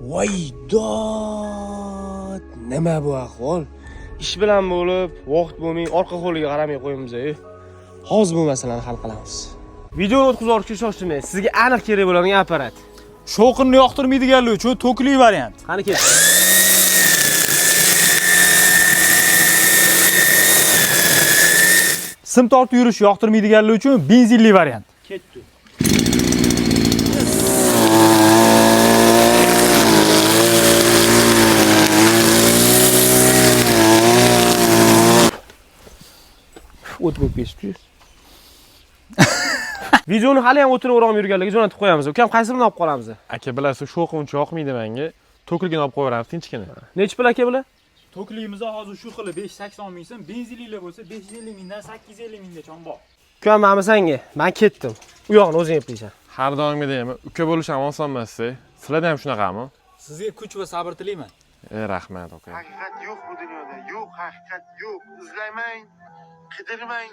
Voy dod, nima bu ahvol? Ish bilan bo'lib, vaqt bo'lmay, orqa qo'liga qaramay qo'yamiz-ku. Hozir bu masalani hal qilamiz. Videoni o'tkazib olishga shoshilmang. Sizga aniq kerak bo'ladigan apparat. Shovqinni yoqtirmaydiganlar uchun tokli variant. Qani ket. Sim tortib yurish yoqtirmaydiganlar uchun benzinli variant. Ketdi. O't bo'lib ketdi. Videoni hali ham o'tirib o'rog'im yurganlarga jo'natib qo'yamiz. Ukam qaysi birini olib qolamiz? Aka bilasiz, shovqin uncha yoqmaydi menga. To'kilgina olib qo'yaveramiz tinchgina. Nechi pul aka bular? Toklimizda hozir shu xili 580 ming so'm, benzinlilar bo'lsa 550 mingdan 850 minggacha bor. Ukam, mana senga, men ketdim. U yo'qni o'zing qilasan. Har doimgidek ham uka bo'lish ham oson emas. Sizlarda ham shunaqami? Sizga kuch va sabr tilayman. Rahmat aka. Haqiqat yo'q bu dunyoda. Yo'q, haqiqat yo'q. Izlamang, qidirmang.